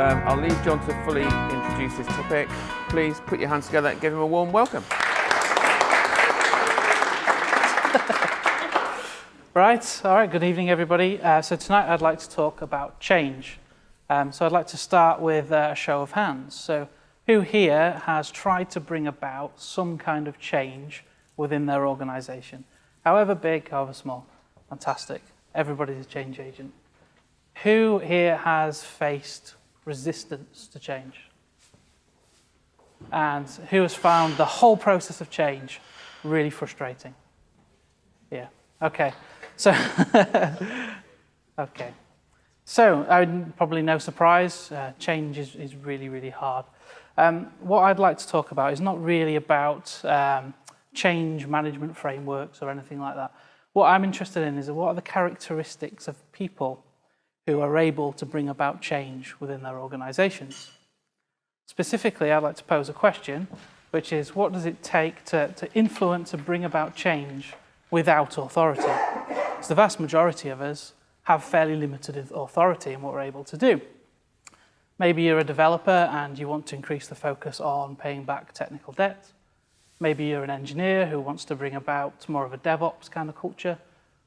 I'll leave John to fully introduce this topic. Please put your hands together and give him a warm welcome. Right, all right, good evening everybody. So tonight I'd like to talk about change. So I'd like to start with a show of hands. So who here has tried to bring about some kind of change within their organisation? However big, however small. Fantastic. Everybody's a change agent. Who here has faced resistance to change? And who has found the whole process of change really frustrating? Yeah, okay. So, okay. So, probably no surprise, change is really, really hard. What I'd like to talk about is not really about change management frameworks or anything like that. What I'm interested in is what are the characteristics of people who are able to bring about change within their organisations. Specifically, I'd like to pose a question, which is what does it take to influence and bring about change without authority? Because the vast majority of us have fairly limited authority in what we're able to do. Maybe you're a developer and you want to increase the focus on paying back technical debt. Maybe you're an engineer who wants to bring about more of a DevOps kind of culture.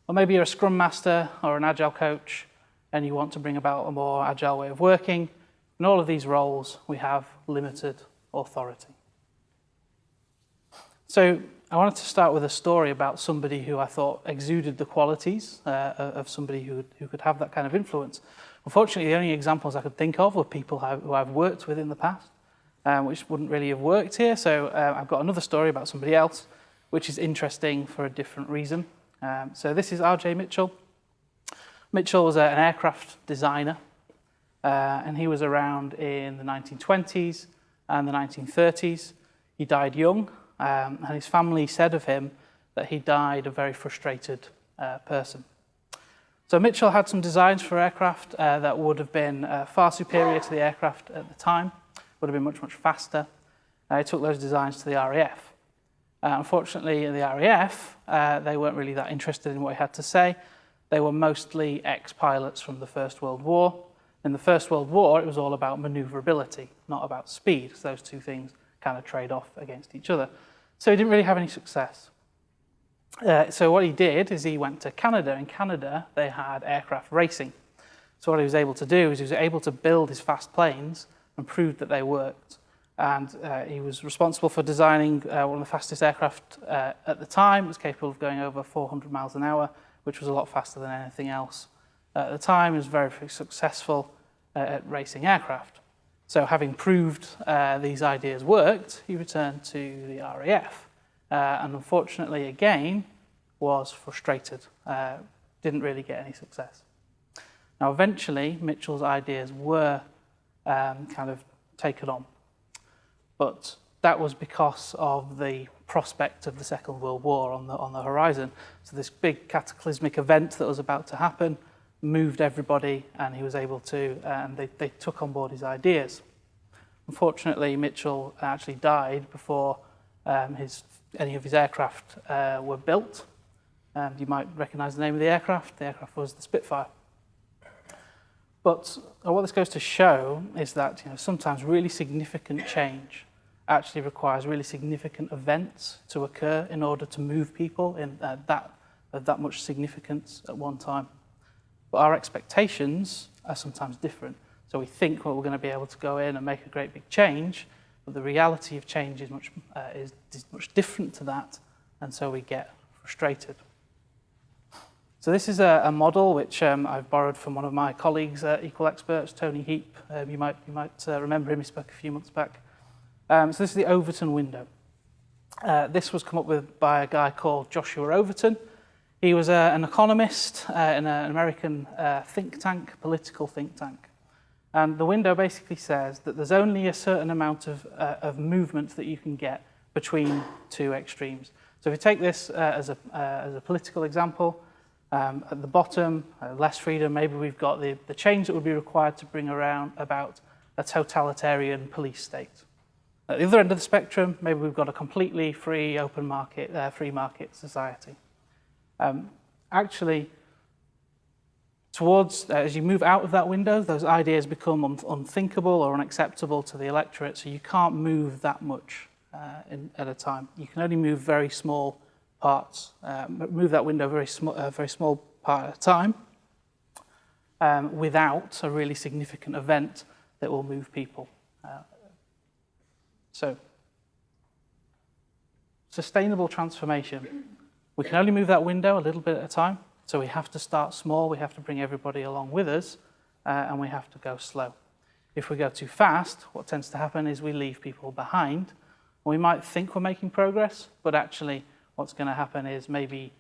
Or maybe you're a Scrum Master or an Agile coach and you want to bring about a more agile way of working. In all of these roles, we have limited authority. So I wanted to start with a story about somebody who I thought exuded the qualities of somebody who could have that kind of influence. Unfortunately, the only examples I could think of were people who I've worked with in the past, which wouldn't really have worked here. So I've got another story about somebody else, which is interesting for a different reason. So this is R.J. Mitchell. Mitchell was an aircraft designer, and he was around in the 1920s and the 1930s. He died young, and his family said of him that he died a very frustrated person. So Mitchell had some designs for aircraft that would have been far superior to the aircraft at the time, would have been much, much faster. He took those designs to the RAF. Unfortunately, the RAF, they weren't really that interested in what he had to say. They were mostly ex-pilots from the First World War. In the First World War, it was all about maneuverability, not about speed. So those two things kind of trade off against each other. So he didn't really have any success. So what he did is he went to Canada. In Canada, they had aircraft racing. So what he was able to do is he was able to build his fast planes and prove that they worked. And he was responsible for designing one of the fastest aircraft at the time. It was capable of going over 400 miles an hour, which was a lot faster than anything else. At the time, he was very, very successful at racing aircraft. So having proved these ideas worked, he returned to the RAF. And unfortunately, again, was frustrated. Didn't really get any success. Now, eventually, Mitchell's ideas were kind of taken on. But that was because of the prospect of the Second World War on the horizon. So this big cataclysmic event that was about to happen moved everybody, and he was able to, and they took on board his ideas. Unfortunately, Mitchell actually died before any of his aircraft were built. You might recognise the name of the aircraft. The aircraft was the Spitfire. But what this goes to show is that sometimes really significant change actually requires really significant events to occur in order to move people in that much significance at one time. But our expectations are sometimes different. So we think we're going to be able to go in and make a great big change, but the reality of change is much different to that, and so we get frustrated. So this is a model which I've borrowed from one of my colleagues, Equal Experts, Tony Heap. You might remember him. He spoke a few months back. So this is the Overton window. This was come up with by a guy called Joshua Overton. He was an economist in an American think tank, political think tank. And the window basically says that there's only a certain amount of movement that you can get between two extremes. So if you take this as a political example, at the bottom, less freedom, maybe we've got the change that would be required to bring around about a totalitarian police state. At the other end of the spectrum, maybe we've got a completely free, open market, free market society. Actually, as you move out of that window, those ideas become unthinkable or unacceptable to the electorate, so you can't move that much at a time. You can only move very small parts, move that window very small part at a time, without a really significant event that will move people. So, sustainable transformation. We can only move that window a little bit at a time, so we have to start small, we have to bring everybody along with us, and we have to go slow. If we go too fast, what tends to happen is we leave people behind. We might think we're making progress, but actually what's going to happen is maybe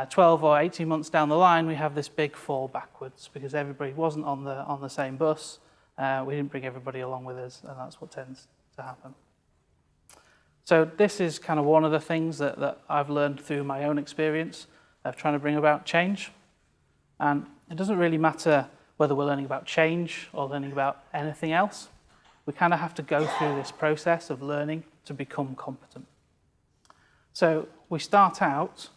12 or 18 months down the line, we have this big fall backwards because everybody wasn't on the same bus. We didn't bring everybody along with us, and that's what tends to happen. So this is kind of one of the things that I've learned through my own experience of trying to bring about change. And it doesn't really matter whether we're learning about change or learning about anything else. We kind of have to go through this process of learning to become competent. So we start out,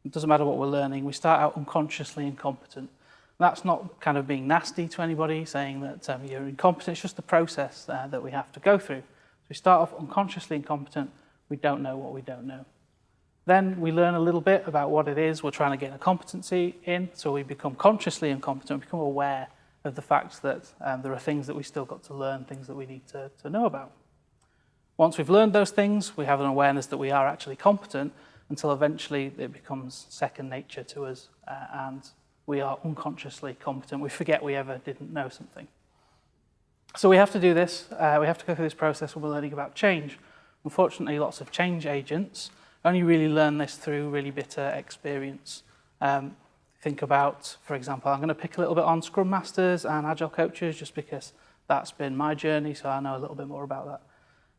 it doesn't matter what we're learning, we start out unconsciously incompetent. That's not kind of being nasty to anybody, saying that you're incompetent. It's just the process that we have to go through. So we start off unconsciously incompetent. We don't know what we don't know. Then we learn a little bit about what it is we're trying to get a competency in. So we become consciously incompetent, become aware of the fact that there are things that we still got to learn, things that we need to know about. Once we've learned those things, we have an awareness that we are actually competent until eventually it becomes second nature to us and we are unconsciously competent. We forget we ever didn't know something. So we have to do this. We have to go through this process when we're learning about change. Unfortunately, lots of change agents only really learn this through really bitter experience. Think about, for example, I'm going to pick a little bit on Scrum Masters and Agile coaches just because that's been my journey, so I know a little bit more about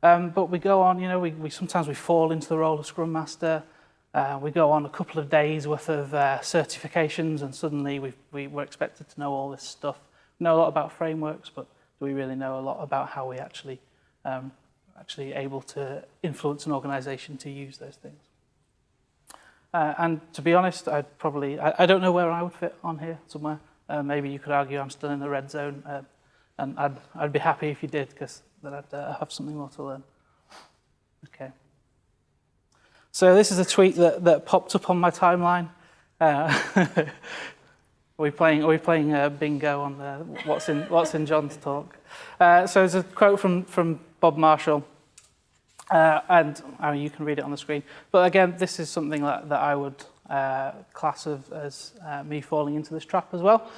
that. But we go on, we sometimes we fall into the role of Scrum Master. We go on a couple of days worth of certifications and suddenly we're expected to know all this stuff. We know a lot about frameworks, but do we really know a lot about how we actually able to influence an organization to use those things? And to be honest, I don't know where I would fit on here somewhere. Maybe you could argue I'm still in the red zone, and I'd be happy if you did, because then I'd have something more to learn. Okay. So this is a tweet that popped up on my timeline. Are we playing bingo on what's in John's talk? So there's a quote from Bob Marshall, and you can read it on the screen. But again, this is something that I would class as me falling into this trap as well.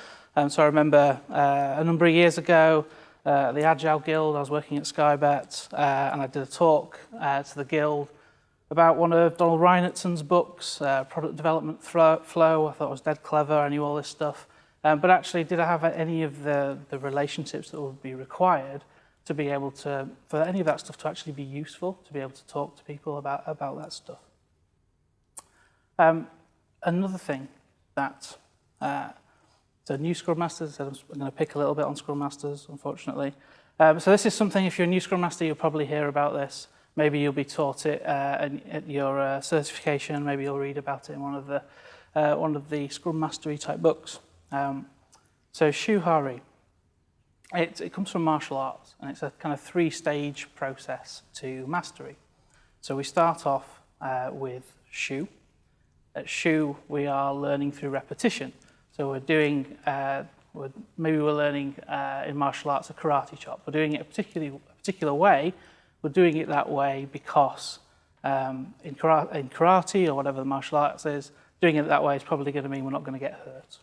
So I remember a number of years ago, the Agile Guild, I was working at Skybet, and I did a talk to the Guild about one of Donald Reinertson's books, Product Development Flow. I thought it was dead clever, I knew all this stuff. But actually, did I have any of the relationships that would be required to be able to, for any of that stuff to actually be useful, to be able to talk to people about that stuff? Another thing that, so new Scrum Masters, I'm going to pick a little bit on Scrum Masters, unfortunately. So this is something, if you're a new Scrum Master, you'll probably hear about this. Maybe you'll be taught it at your certification. Maybe you'll read about it in one of the Scrum Mastery type books. So Shuhari, it comes from martial arts, and it's a kind of 3-stage process to mastery. So we start off with Shu. At Shu, we are learning through repetition. So we're doing, maybe we're learning in martial arts a karate chop. We're doing it a particular way. We're doing it that way because in karate or whatever the martial arts is, doing it that way is probably going to mean we're not going to get hurt.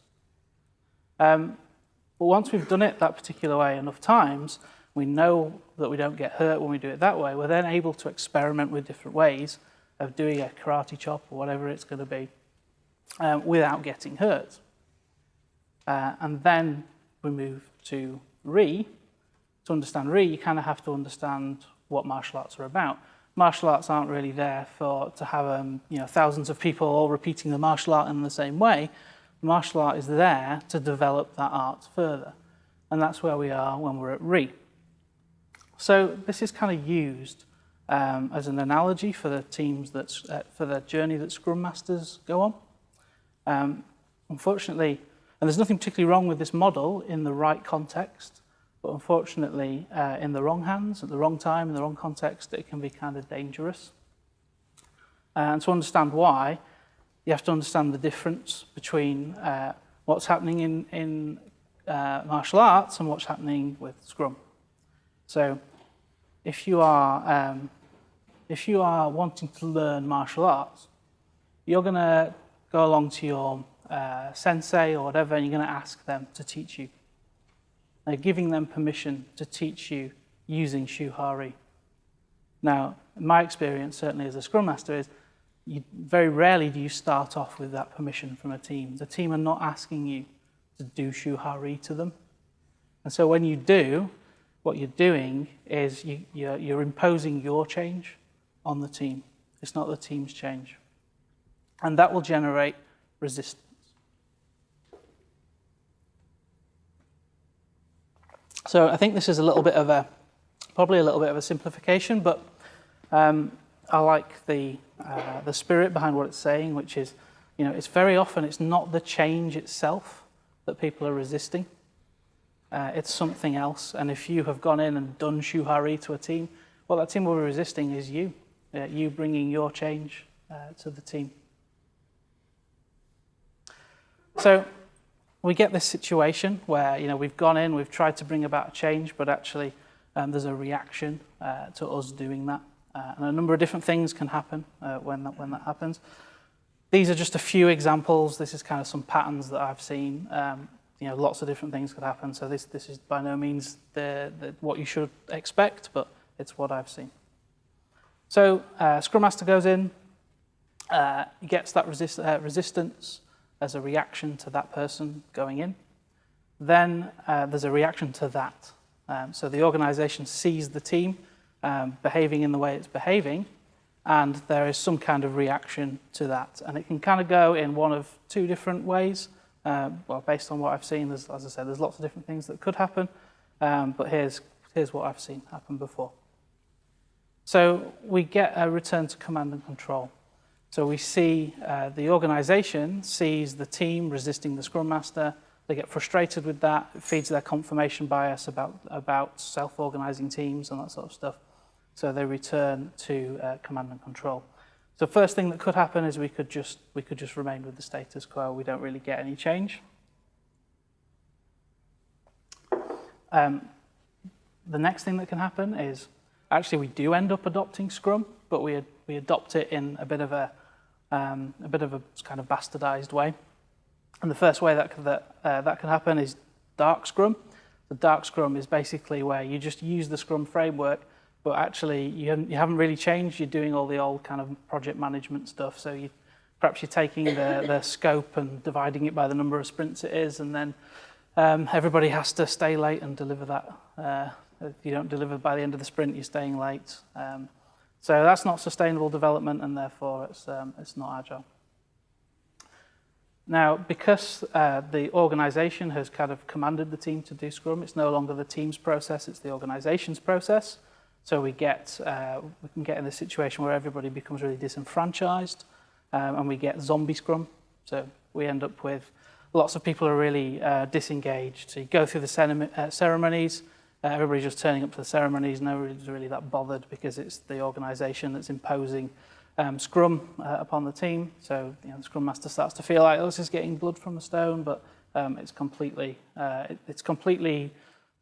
But once we've done it that particular way enough times, we know that we don't get hurt when we do it that way. We're then able to experiment with different ways of doing a karate chop or whatever it's going to be without getting hurt. And then we move to Ri. To understand Ri, you kind of have to understand what martial arts are about. Martial arts aren't really there to have thousands of people all repeating the martial art in the same way. Martial art is there to develop that art further, and that's where we are when we're at Ri. So this is kind of used as an analogy for the teams for the journey that Scrum Masters go on. Unfortunately, And there's nothing particularly wrong with this model in the right context, but unfortunately, in the wrong hands, at the wrong time, in the wrong context, it can be kind of dangerous. And to understand why, you have to understand the difference between what's happening in martial arts and what's happening with Scrum. So if you are wanting to learn martial arts, you're going to go along to your sensei or whatever, and you're going to ask them to teach you. They're giving them permission to teach you using Shuhari. Now, in my experience, certainly as a Scrum Master, is very rarely do you start off with that permission from a team. The team are not asking you to do Shuhari to them. And so when you do, what you're doing is you're imposing your change on the team. It's not the team's change. And that will generate resistance. So I think this is probably a little bit of a simplification, but I like the spirit behind what it's saying, which is, it's very often it's not the change itself that people are resisting. It's something else. And if you have gone in and done Shuhari to a team, what that team will be resisting is you bringing your change to the team. So we get this situation where we've gone in, we've tried to bring about a change, but actually there's a reaction to us doing that. And a number of different things can happen when that happens. These are just a few examples. This is kind of some patterns that I've seen. Lots of different things could happen. So this is by no means what you should expect, but it's what I've seen. So Scrum Master goes in, he gets that resistance as a reaction to that person going in. Then there's a reaction to that. So the organization sees the team behaving in the way it's behaving, and there is some kind of reaction to that. And it can kind of go in one of two different ways. Based on what I've seen, as I said, there's lots of different things that could happen, but here's what I've seen happen before. So we get a return to command and control. So we see the organization sees the team resisting the Scrum Master. They get frustrated with that. It feeds their confirmation bias about self-organizing teams and that sort of stuff. So they return to command and control. So first thing that could happen is we could just remain with the status quo. We don't really get any change. The next thing that can happen is actually we do end up adopting Scrum, but we adopt it in a bit of a kind of bastardized way. And the first way that can happen is dark Scrum. The dark Scrum is basically where you just use the Scrum framework, but actually you haven't really changed. You're doing all the old kind of project management stuff. So perhaps you're taking the scope and dividing it by the number of sprints it is, and then everybody has to stay late and deliver that. If you don't deliver by the end of the sprint, you're staying late. So that's not sustainable development, and therefore it's not agile. Now, because the organization has kind of commanded the team to do Scrum, it's no longer the team's process, it's the organization's process. So we can get in this situation where everybody becomes really disenfranchised, and we get zombie Scrum. So we end up with lots of people are really disengaged. So you go through the ceremonies, everybody's just turning up to the ceremonies, nobody's really that bothered because it's the organization that's imposing Scrum upon the team. So the Scrum Master starts to feel like, this is getting blood from a stone, but it's completely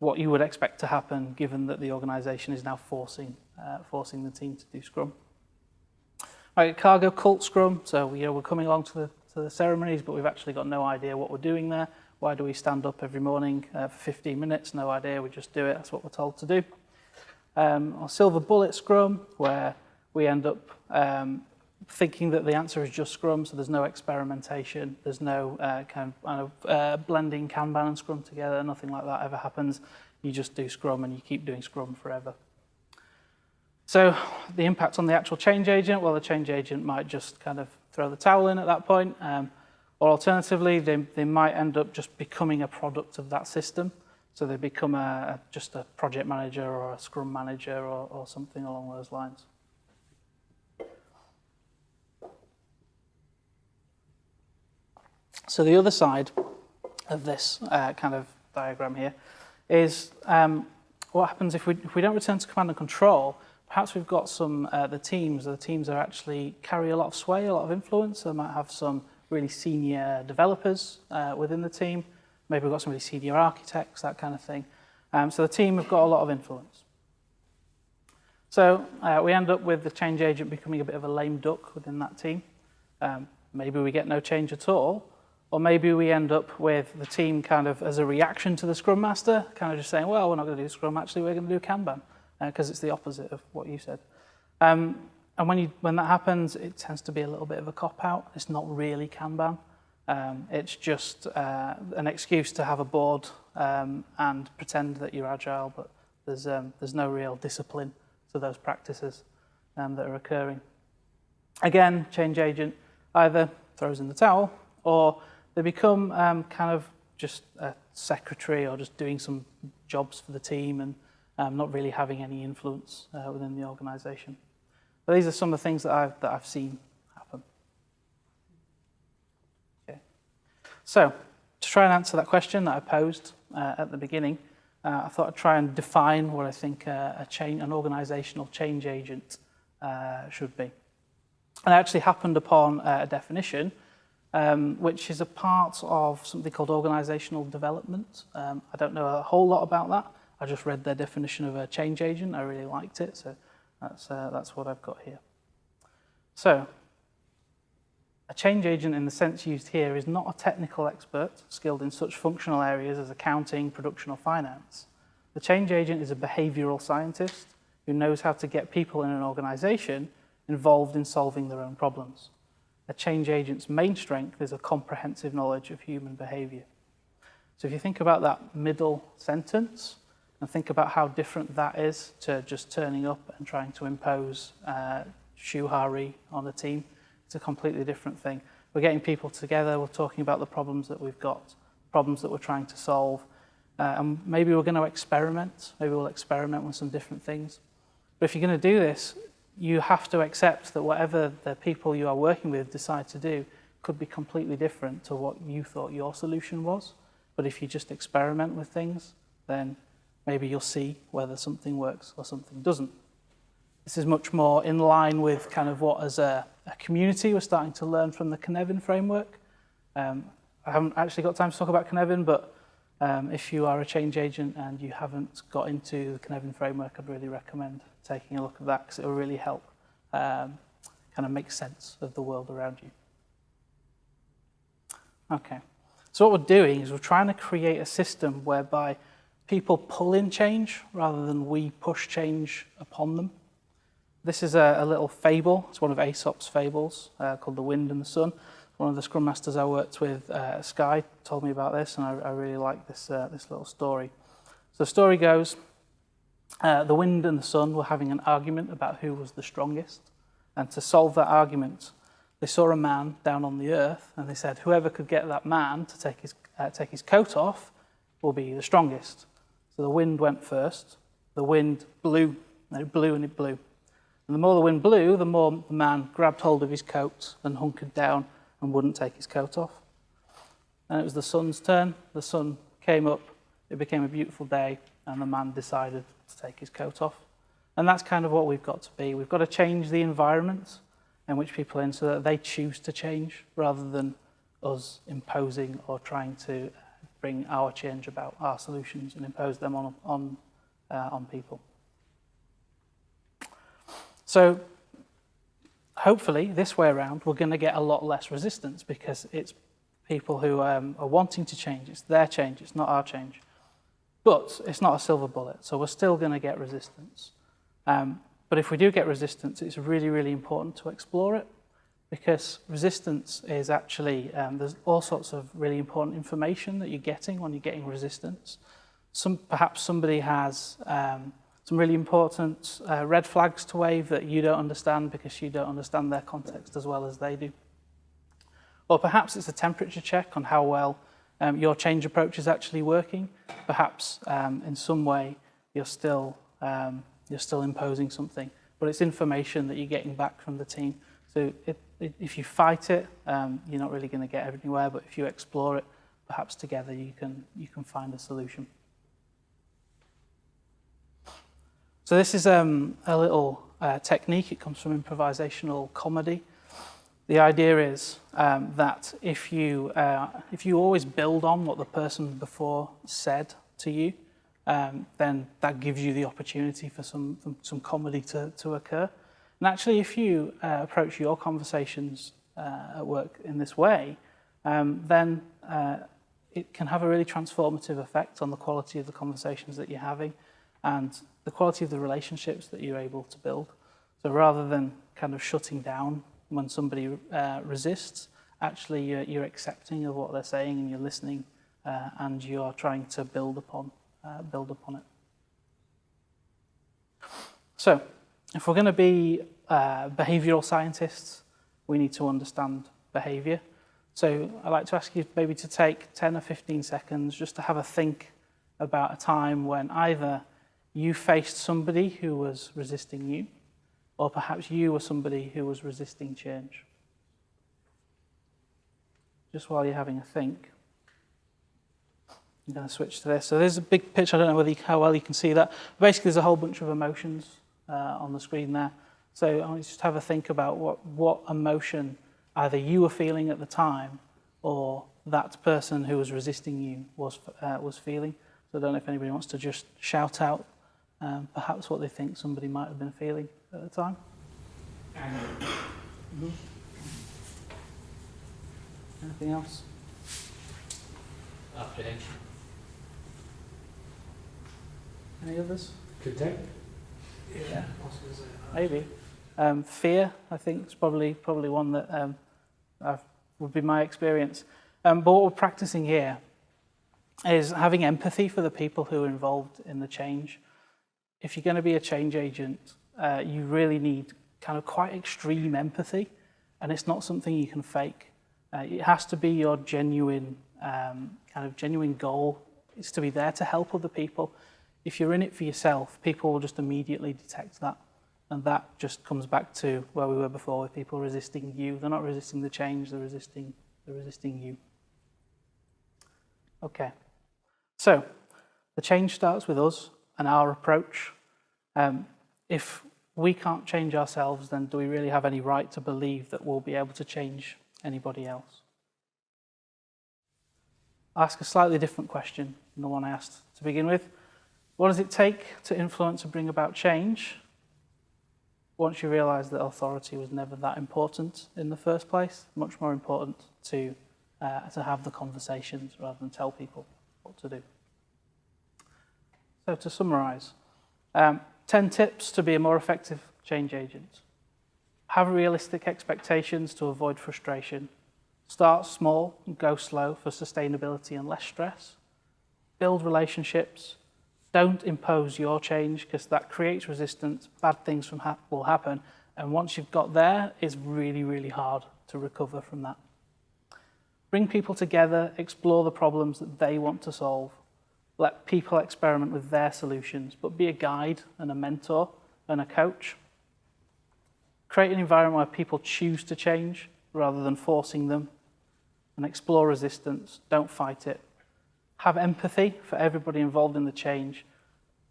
what you would expect to happen, given that the organization is now forcing the team to do Scrum. Right, cargo cult Scrum. So we're coming along to the ceremonies, but we've actually got no idea what we're doing there. Why do we stand up every morning for 15 minutes? No idea. We just do it. That's what we're told to do. Or silver bullet Scrum, where we end up thinking that the answer is just Scrum, so there's no experimentation, there's no kind of blending Kanban and Scrum together, nothing like that ever happens. You just do Scrum and you keep doing Scrum forever. So the impact on the actual change agent, well, the change agent might just kind of throw the towel in at that point, or alternatively, they might end up just becoming a product of that system. So they become just a project manager or a Scrum manager or something along those lines. So the other side of this kind of diagram here is what happens if we don't return to command and control. Perhaps we've got some the teams are actually carry a lot of sway, a lot of influence. So they might have some really senior developers within the team. Maybe we've got some really senior architects, that kind of thing. So the team have got a lot of influence. So we end up with the change agent becoming a bit of a lame duck within that team. Maybe we get no change at all, or maybe we end up with the team kind of as a reaction to the Scrum Master, kind of just saying, well, we're not going to do Scrum, actually we're going to do Kanban, because it's the opposite of what you said. And when that happens, it tends to be a little bit of a cop-out. It's not really Kanban. It's just an excuse to have a board and pretend that you're agile, but there's no real discipline to those practices that are occurring. Again, change agent either throws in the towel, or they become kind of just a secretary or just doing some jobs for the team and not really having any influence within the organisation. But these are some of the things that I've seen happen. Okay. So to try and answer that question that I posed at the beginning, I thought I'd try and define what I think an organisational change agent should be. And I actually happened upon a definition, which is a part of something called organisational development. I don't know a whole lot about that. I just read their definition of a change agent. I really liked it, so that's what I've got here. So, a change agent in the sense used here is not a technical expert skilled in such functional areas as accounting, production, or finance. The change agent is a behavioural scientist who knows how to get people in an organisation involved in solving their own problems. A change agent's main strength is a comprehensive knowledge of human behaviour. So if you think about that middle sentence, and think about how different that is to just turning up and trying to impose shuhari on a team, it's a completely different thing. We're getting people together, we're talking about the problems that we've got, problems that we're trying to solve, and maybe we're going to experiment, maybe we'll experiment with some different things. But if you're going to do this, you have to accept that whatever the people you are working with decide to do could be completely different to what you thought your solution was. But if you just experiment with things, then maybe you'll see whether something works or something doesn't. This is much more in line with kind of what as a community we're starting to learn from the Cynefin framework. I haven't actually got time to talk about Cynefin, but if you are a change agent and you haven't got into the Cynefin framework, I'd really recommend taking a look at that because it will really help kind of make sense of the world around you. Okay, so what we're doing is we're trying to create a system whereby people pull in change rather than we push change upon them. This is a little fable. It's one of Aesop's fables called The Wind and the Sun. One of the Scrum Masters I worked with, Sky, told me about this, and I really like this little story. So the story goes, the wind and the sun were having an argument about who was the strongest. And to solve that argument, they saw a man down on the earth, and they said, whoever could get that man to take his coat off will be the strongest. So the wind went first. The wind blew, and it blew and it blew. And the more the wind blew, the more the man grabbed hold of his coat and hunkered down and wouldn't take his coat off. And it was the sun's turn. The sun came up, it became a beautiful day, and the man decided to take his coat off. And that's kind of what we've got to be. We've got to change the environment in which people are in so that they choose to change rather than us imposing or trying to bring our change about, our solutions, and impose them on people. So hopefully this way around we're going to get a lot less resistance because it's people who are wanting to change. It's their change, it's not our change. But it's not a silver bullet, so we're still going to get resistance. But if we do get resistance, it's really, really important to explore it because resistance is actually, there's all sorts of really important information that you're getting when you're getting resistance. Perhaps somebody has some really important red flags to wave that you don't understand because you don't understand their context as well as they do. Or perhaps it's a temperature check on how well your change approach is actually working. Perhaps in some way you're still imposing something, but it's information that you're getting back from the team. So if you fight it, you're not really going to get anywhere, but if you explore it, perhaps together you can find a solution. So this is a little technique. It comes from improvisational comedy. The idea is that if you always build on what the person before said to you, then that gives you the opportunity for some comedy to occur. And actually, if you approach your conversations at work in this way, then it can have a really transformative effect on the quality of the conversations that you're having and the quality of the relationships that you're able to build. So rather than kind of shutting down when somebody resists, actually you're accepting of what they're saying and you're listening and you're trying to build upon it. So, if we're going to be behavioural scientists, we need to understand behaviour. So I'd like to ask you maybe to take 10 or 15 seconds just to have a think about a time when either you faced somebody who was resisting you, or perhaps you were somebody who was resisting change. Just while you're having a think. I'm going to switch to this. So there's a big picture. I don't know how well you can see that. Basically, there's a whole bunch of emotions on the screen there. So I want you to just have a think about what emotion either you were feeling at the time or that person who was resisting you was feeling. So I don't know if anybody wants to just shout out perhaps what they think somebody might have been feeling at the time. Mm-hmm. Anything else? Apprehension. Any others? Contempt. Yeah, maybe. Fear, I think, is probably one that would be my experience. But what we're practicing here is having empathy for the people who are involved in the change. If you're going to be a change agent, you really need kind of quite extreme empathy, and it's not something you can fake. It has to be your genuine goal. It's to be there to help other people. If you're in it for yourself, people will just immediately detect that. And that just comes back to where we were before with people resisting you. They're not resisting the change, they're resisting you. Okay. So, the change starts with us and our approach. If we can't change ourselves, then do we really have any right to believe that we'll be able to change anybody else? I'll ask a slightly different question than the one I asked to begin with. What does it take to influence and bring about change? Once you realise that authority was never that important in the first place, much more important to have the conversations rather than tell people what to do. So to summarise, 10 tips to be a more effective change agent. Have realistic expectations to avoid frustration. Start small and go slow for sustainability and less stress. Build relationships. Don't impose your change because that creates resistance. Bad things will happen. And once you've got there, it's really, really hard to recover from that. Bring people together, explore the problems that they want to solve. Let people experiment with their solutions, but be a guide and a mentor and a coach. Create an environment where people choose to change rather than forcing them. And explore resistance. Don't fight it. Have empathy for everybody involved in the change,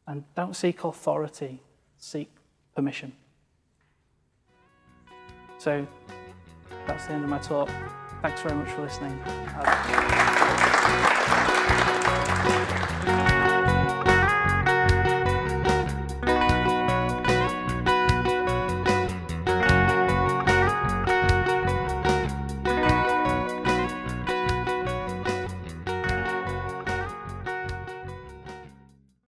and don't seek authority, seek permission. So that's the end of my talk. Thanks very much for listening.